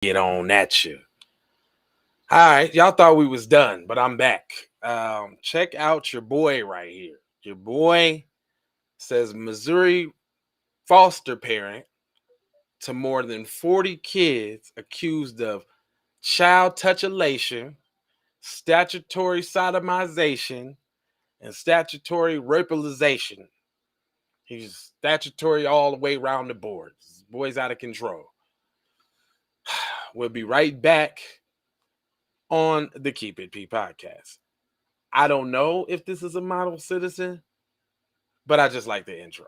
Get on at you. All right, y'all thought we was done, but I'm back. Check out your boy right here. Your boy says Missouri foster parent to more than 40 kids accused of child touchulation, statutory sodomization, and statutory rapealization. He's statutory all the way around the board. This boy's out of control. We'll be right back on the Keep It P podcast. I don't know if this is a model citizen, but I just like the intro.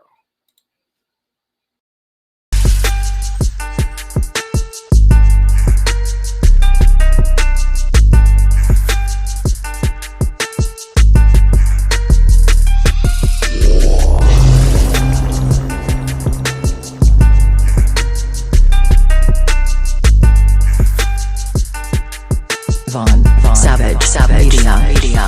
Savage Media.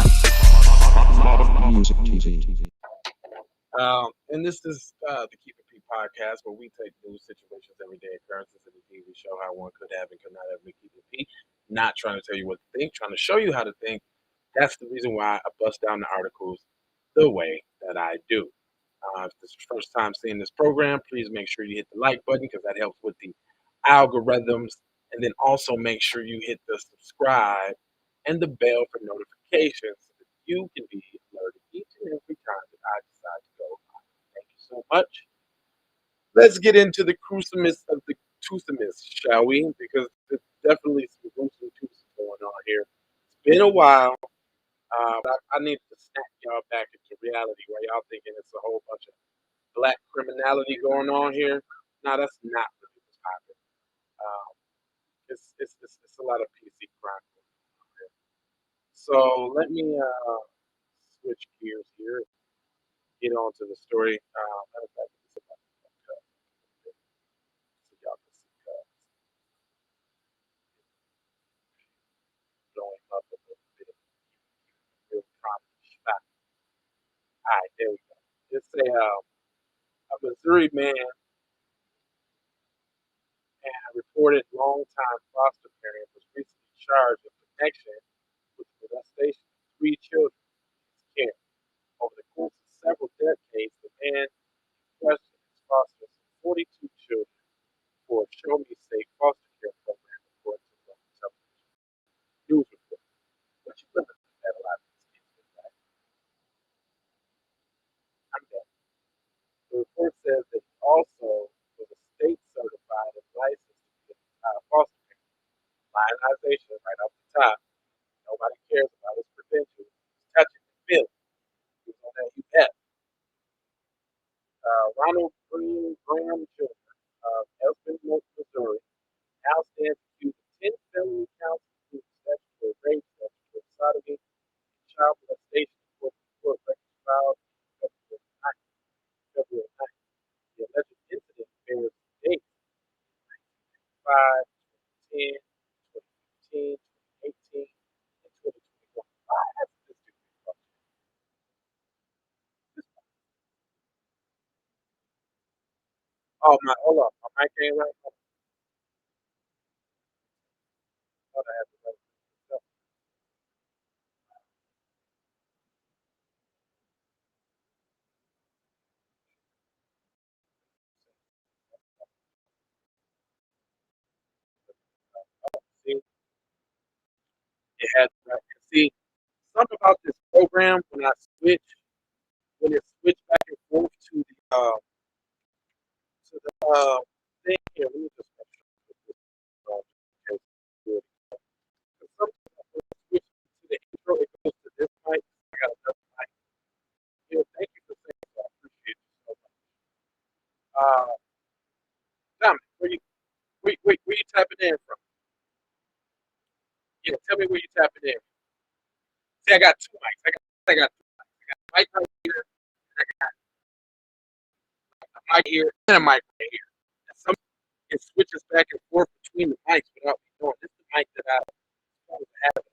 And this is the Keep It P podcast, where we take news situations, everyday occurrences, and indeed we show how one could have and could not have been Keep It P. Not trying to tell you what to think, trying to show you how to think. That's the reason why I bust down the articles the way that I do. If this is your first time seeing this program, please make sure you hit the like button because that helps with the algorithms. And then also make sure you hit the subscribe and the bell for notifications so that you can be alerted each and every time that I decide to go live. Thank you so much. Let's get into the crucimus of the toothmus, shall we? Because there's definitely some gruesome tooths going on here. It's been a while. But I need to snap y'all back into reality where y'all thinking it's a whole bunch of black criminality going on here. No, that's not really what's happening. It's a lot of PC crime going on here. So let me switch gears here. Get on to the story. Matter of fact, so y'all can see blowing up a little bit. Real prominent shot. All right, there we go. It's a Missouri man and a reported longtime foster parent was recently charged with connection with the molestation of three children in his care. Over the course of several decades, the man in question has fostered 42 children for a Show Me Safe foster care program, according to the local television news report. But you wouldn't have had a lot of these kids with that. I'm dead. The report says that he also was a state certified and licensed to be a foster parent. Lionization right off the top. Nobody cares about his credentials. He's touching and feeling. He's on that UF. Ronald Graham Jr. of Elkton, Missouri, now stands accused of 10 felony counts, including statutory rape, statutory sodomy, and child molestation, according to court records filed February 9th. February 9th. The alleged incident bears dates 1995, 2010, 2015, 2018, and 2021. Why hasn't this degree functioned? Oh my, hold on, my mic ain't right. I thought I had to write this up. See, it has right. See, something about this program when it switched back and forth to the thing here. Let me just make sure that this is good. Because sometimes when it switches to the intro, it goes to this mic. I got another mic here. Thank you for saying that. I appreciate you so much. Dominic, where you tapping in from? Yeah, tell me where you tapping in. See, I got two mics. I got two mics. I got a mic right here, and I got a mic here, and a mic right here. And some it switches back and forth between the mics without me knowing. This is the mic that I wanted to have.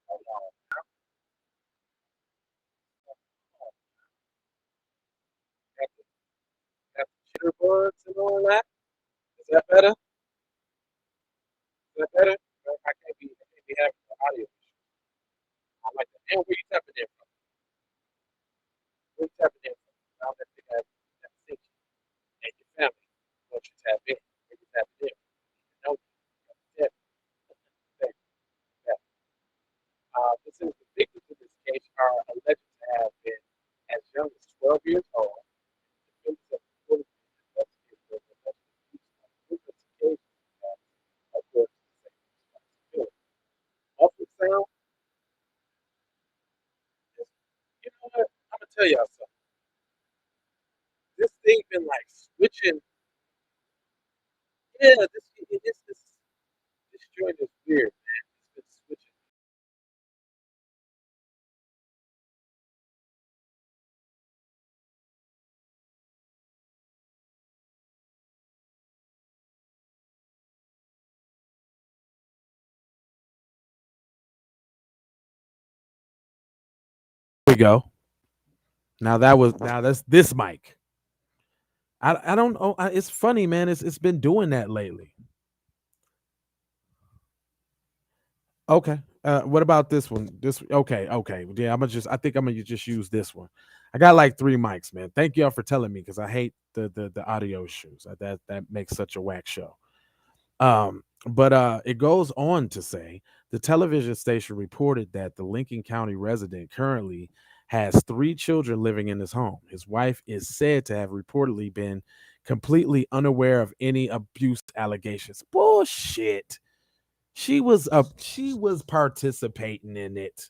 Hold on. words and all that. Is that better? Is that better? I can't be having the audio. I like that. And where you tapping in from? Where you tapping in from? Now that you have seen you and your family, once you tap in, where you tapping in, you know, you have to tap. This is the victims in this case are alleged to have been as young as 12 years old. The defendants have reported to the investigators that the alleged abuse on numerous occasions have, according to the same responsibility. Muffled sound is, you know what? I'm gonna tell y'all something. This thing been like switching. Yeah, this joint is weird, man. It's been switching. Here we go. That's this mic. I don't know. It's funny, man. It's been doing that lately. Okay. What about this one? This okay. Yeah, I think I'm gonna just use this one. I got like three mics, man. Thank y'all for telling me because I hate the audio issues. That makes such a whack show. But it goes on to say the television station reported that the Lincoln County resident currently has three children living in his home. His wife is said to have reportedly been completely unaware of any abuse allegations. Bullshit. She was participating in it.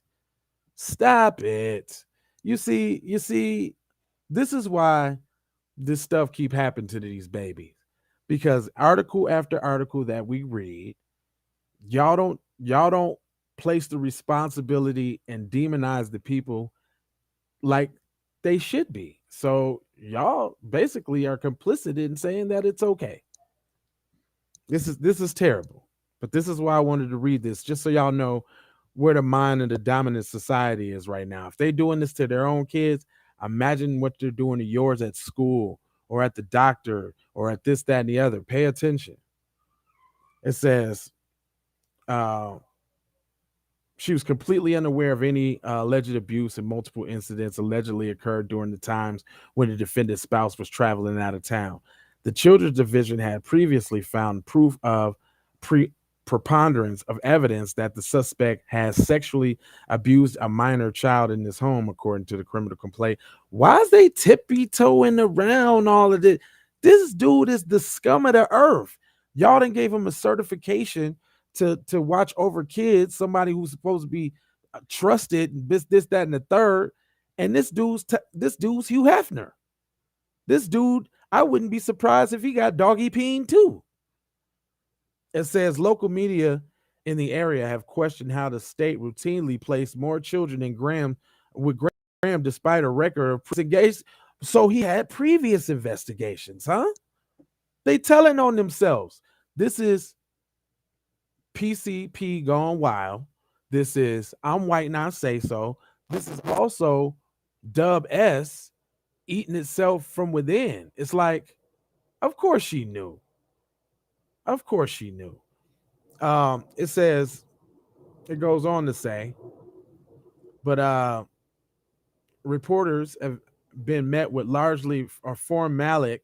Stop it. You see, this is why this stuff keep happening to these babies. Because article after article that we read, y'all don't place the responsibility and demonize the people like they should be. So y'all basically are complicit in saying that it's okay. This is terrible. But this is why I wanted to read this, just so y'all know where the mind of the dominant society is right now. If they doing this to their own kids, imagine what they're doing to yours at school or at the doctor or at this, that, and the other. Pay attention. It says uh, she was completely unaware of any alleged abuse, and multiple incidents allegedly occurred during the times when the defendant's spouse was traveling out of town. The Children's Division had previously found proof of pre preponderance of evidence that the suspect has sexually abused a minor child in his home, according to the criminal complaint. Why is they tippy toeing around all of this? This dude is the scum of the earth. Y'all done gave him a certification to watch over kids, somebody who's supposed to be trusted, this, that, and the third. And this dude's Hue Heffner. This dude, I wouldn't be surprised if he got doggy peen too. It says local media in the area have questioned how the state routinely placed more children in Graham despite a record of prison. So he had previous investigations, huh? They telling on themselves. This is PCP gone wild. This is I'm white and I say so. This is also Dub S eating itself from within. It's like, of course she knew. Of course she knew. It says, it goes on to say, but reporters have been met with largely formulaic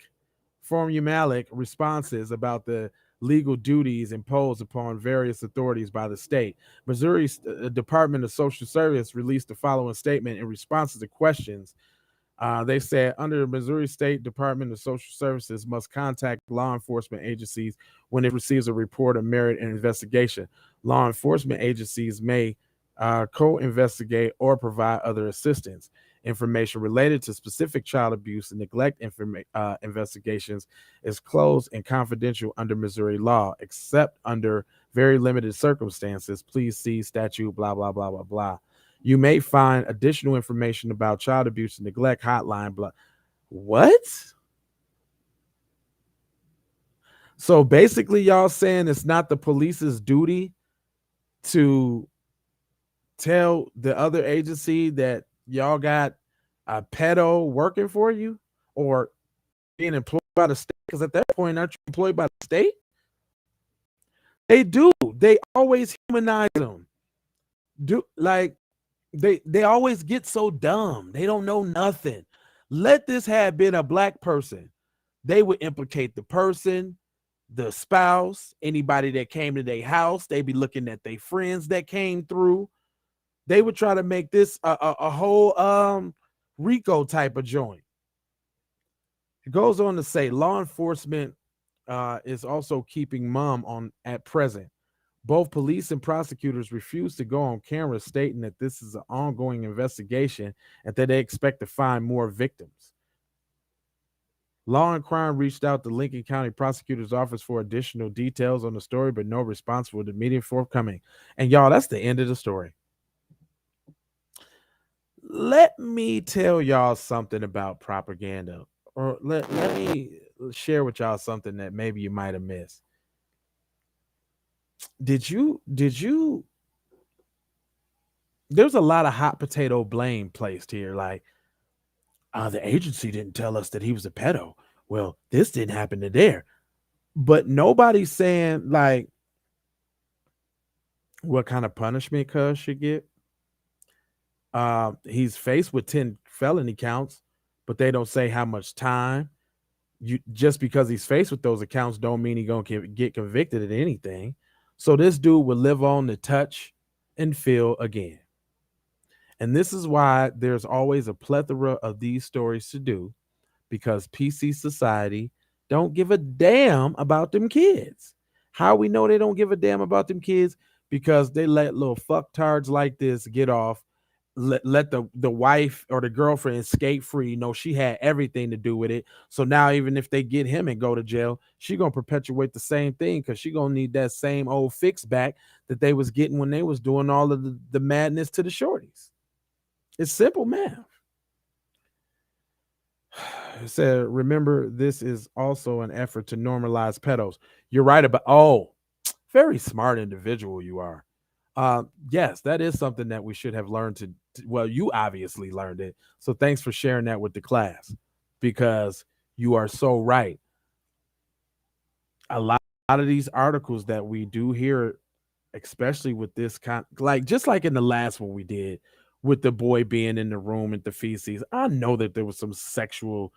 responses about the legal duties imposed upon various authorities by the state. Missouri's Department of Social Service released the following statement in response to the questions. They said under the Missouri State Department of Social Services must contact law enforcement agencies when it receives a report of merit and investigation. Law enforcement agencies may co-investigate or provide other assistance. Information related to specific child abuse and neglect investigations is closed and confidential under Missouri law, except under very limited circumstances. Please see statute, blah, blah, blah, blah, blah. You may find additional information about child abuse and neglect hotline. Blah. What? So basically, y'all saying it's not the police's duty to tell the other agency that y'all got a pedo working for you or being employed by the state, because at that point, aren't you employed by the state? They do. They always humanize them. They always get so dumb. They don't know nothing. Let this have been a black person. They would implicate the person, the spouse, anybody that came to their house. They'd be looking at their friends that came through. They would try to make this a whole RICO type of joint. It goes on to say law enforcement is also keeping mum on at present. Both police and prosecutors refuse to go on camera, stating that this is an ongoing investigation and that they expect to find more victims. Law and Crime reached out to Lincoln County Prosecutor's Office for additional details on the story, but no response was immediately forthcoming. And y'all, that's the end of the story. Let me tell y'all something about propaganda, or let me share with y'all something that maybe you might have missed. Did you there's a lot of hot potato blame placed here, like the agency didn't tell us that he was a pedo. Well, this didn't happen to there. But nobody's saying like what kind of punishment Cuz should get. He's faced with 10 felony counts, but they don't say how much time. You just because he's faced with those accounts don't mean he's gonna get convicted of anything. So this dude will live on to touch and feel again. And this is why there's always a plethora of these stories to do, because PC society don't give a damn about them kids. How we know they don't give a damn about them kids? Because they let little fucktards like this get off, let the wife or the girlfriend escape free. You know, she had everything to do with it. So now even if they get him and go to jail, she gonna perpetuate the same thing, because she gonna need that same old fix back that they was getting when they was doing all of the madness to the shorties. It's simple math. It said, remember, this is also an effort to normalize pedos. You're right about, very smart individual you are. Yes, that is something that we should have learned well, you obviously learned it. So thanks for sharing that with the class, because you are so right. A lot of these articles that we do here, especially with this kind, like just like in the last one we did with the boy being in the room at the feces, I know that there was some sexual,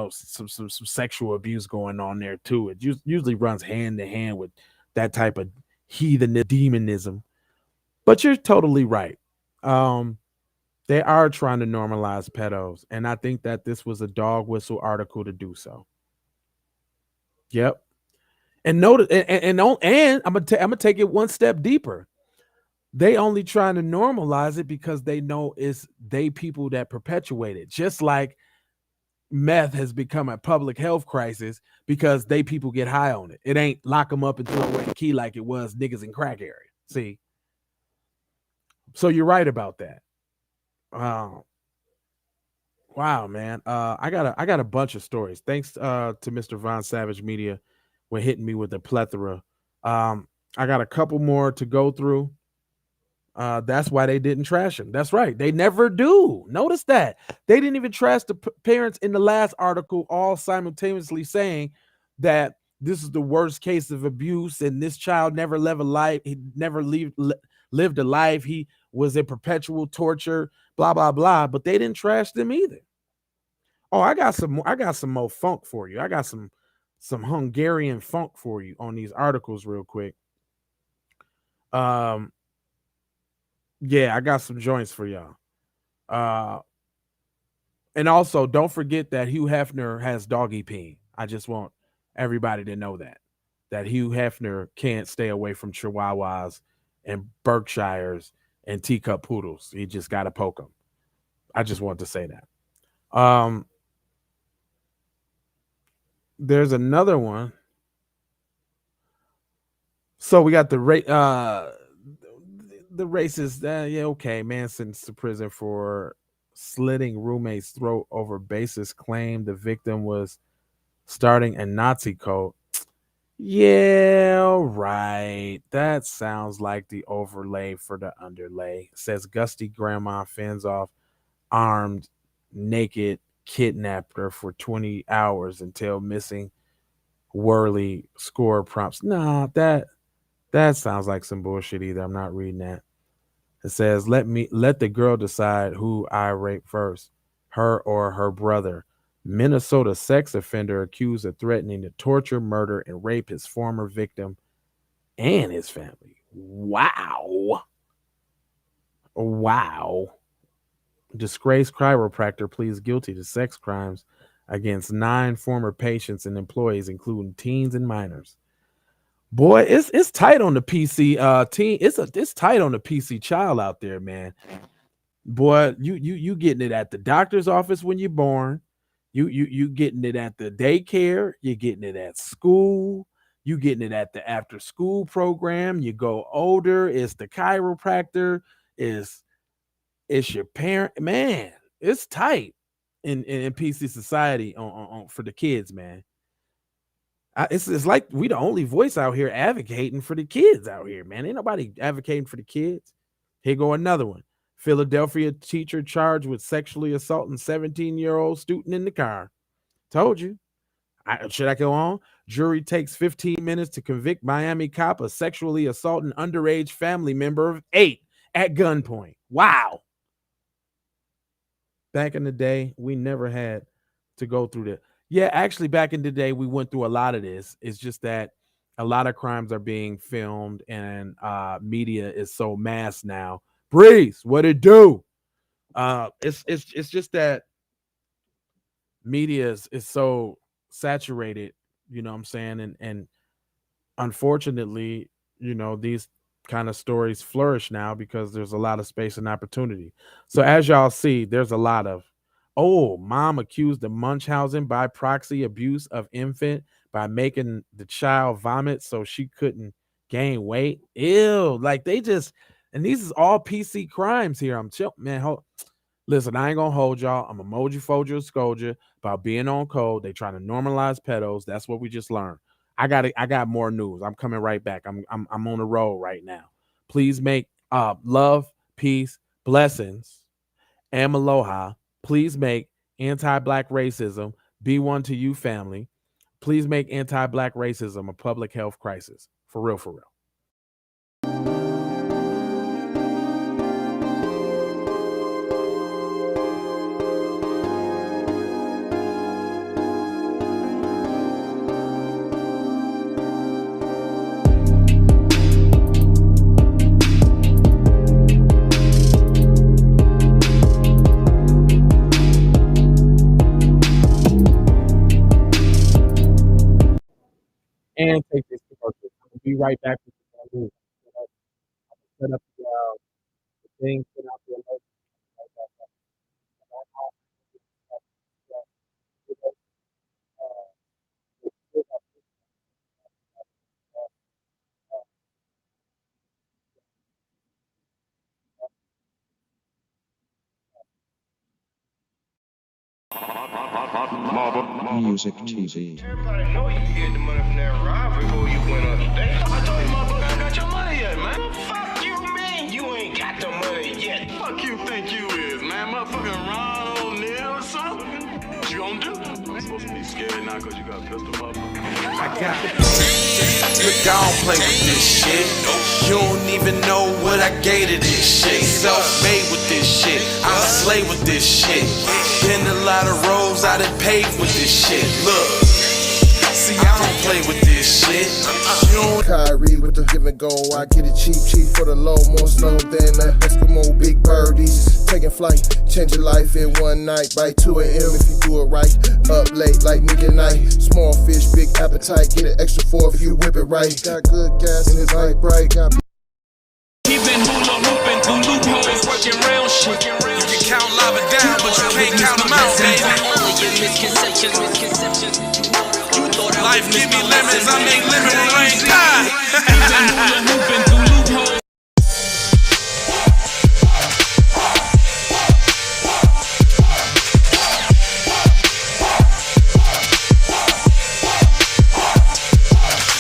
some sexual abuse going on there too. It usually runs hand to hand with that type of heathen demonism. But you're totally right. They are trying to normalize pedos, and I think that this was a dog whistle article to do so. Yep. And notice, and I'm gonna take it one step deeper. They only trying to normalize it because they know it's they people that perpetuate it. Just like meth has become a public health crisis because they people get high on it. It ain't lock them up and throw away the key like it was niggas in crack area. See, so you're right about that. Wow, man. I got a bunch of stories. Thanks to Mr. Von Savage Media for hitting me with a plethora. I got a couple more to go through. That's why they didn't trash him. That's right. They never do. Notice that. They didn't even trash the parents in the last article, all simultaneously saying that this is the worst case of abuse and this child never lived a life. He never lived a life. He was in perpetual torture, blah, blah, blah. But they didn't trash them either. Oh, I got some more funk for you. I got some Hungarian funk for you on these articles real quick. Yeah, I got some joints for y'all. And also don't forget that Hue Heffner has doggy peen. I just want everybody to know that Hue Heffner can't stay away from Chihuahuas and Berkshires and teacup poodles. He just got to poke them. I just want to say that. There's another one. So we got the racist. Yeah, okay. Man sentenced to prison for slitting roommate's throat over baseless claim the victim was starting a Nazi cult. Yeah, right. That sounds like the overlay for the underlay. Says Gusty grandma fends off armed, naked kidnapped her for 20 hours until missing Whirly score prompts. Nah, that sounds like some bullshit either. I'm not reading that. It says, let the girl decide who I rape first, her or her brother. Minnesota sex offender accused of threatening to torture, murder, and rape his former victim and his family. Wow. Disgraced chiropractor pleads guilty to sex crimes against 9 former patients and employees, including teens and minors. Boy, it's tight on the PC teen. It's tight on the PC child out there, man. Boy, you getting it at the doctor's office when you're born. You getting it at the daycare. You're getting it at school. You getting it at the after school program. You go older, it's the chiropractor. It's your parent. Man, it's tight in PC society on for the kids, man. It's like we the only voice out here advocating for the kids out here, man. Ain't nobody advocating for the kids. Here go another one. Philadelphia teacher charged with sexually assaulting 17-year-old student in the car. Told you. Should I go on? Jury takes 15 minutes to convict Miami cop of sexually assaulting underage family member of 8 at gunpoint. Wow. Back in the day, we never had to go through that. Yeah, actually, back in the day, we went through a lot of this. It's just that a lot of crimes are being filmed and media is so mass now. Breeze, what it do? It's just that media is so saturated, you know what I'm saying? And unfortunately, you know, these kind of stories flourish now because there's a lot of space and opportunity. So as y'all see, there's a lot of, mom accused of Munchausen by proxy abuse of infant by making the child vomit so she couldn't gain weight. Ew, like they just, and these is all PC crimes here. I'm chill, man. Listen, I ain't gonna hold y'all. I'm emoji, fold you, scold you about being on code. They trying to normalize pedos. That's what we just learned. I got more news. I'm coming right back. I'm on the roll right now. Please make love, peace, blessings, and aloha. Please make anti-black racism be one to you, family. Please make anti-black racism a public health crisis. For real, for real. And take this commercial. I'll be right back with you. Set up the thing, set out the alert. Music TV. Everybody know you get the money from that robbery before you went on today. I told you, motherfucker, I got your money yet, man. What the fuck you mean you ain't got the money yet? Fuck you think you is, man? Motherfucking Ron O'Neal or something? What you gonna do? I'm supposed to be scared now because you got a pistol, motherfucker. I got it. Look, I don't play with this shit. You don't even know what I gave to this shit. Self-made with this shit. I slay with this shit. Been a lot of roads I done paved with this shit. Look, see, I don't play with this shit. Kyrie with the give and go. I get it cheap for the low. More snow than the Eskimo big birdies. Taking flight, change your life in one night. By 2 a.m. if you do it right. Up late like midnight. Small fish, big appetite. Get an extra 4 if you whip it right. Got good gas and it's light bright. Got He been hula hooping through loopholes, working real shit. You can count lava down, but you can't count them out, baby. Life give me lemons, I make lemon rain die.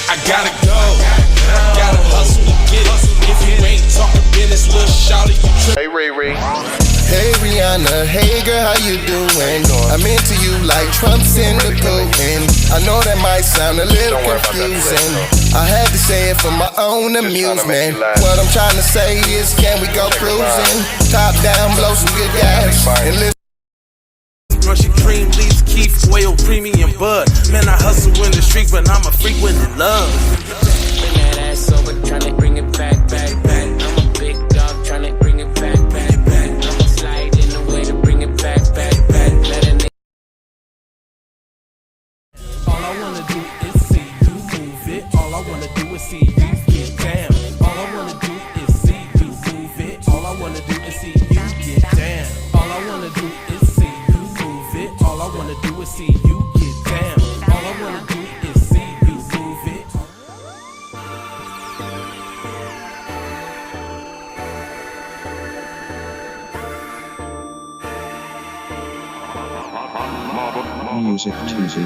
I gotta go, gotta hustle to get it. If you ain't talking business, little shawty, you trip. Hey, Ray. Hey Rihanna, hey girl, how you doing? I'm into you like Trump's into Putin. I know that might sound a little confusing. I had to say it for my own amusement. What I'm trying to say is, can we go cruising? Top down, blow some good gas, and listen. Russian cream, leaves, Keith, oil, premium bud. Man, I hustle in the street, but I'm a freak with the love. Bring that ass over, tryna bring it back, back, back. I'm a big dog, tryna bring it back, back, back. I'ma slide in the way to bring it back, back, back. Let a nigga. All I wanna do is see you move it. All I wanna do is see you get down. All I wanna do is see you move it. All I wanna do is see you get down. All I wanna do is see you move it. All I wanna do is see you get down. All I wanna do is see you move it. Music 2Z.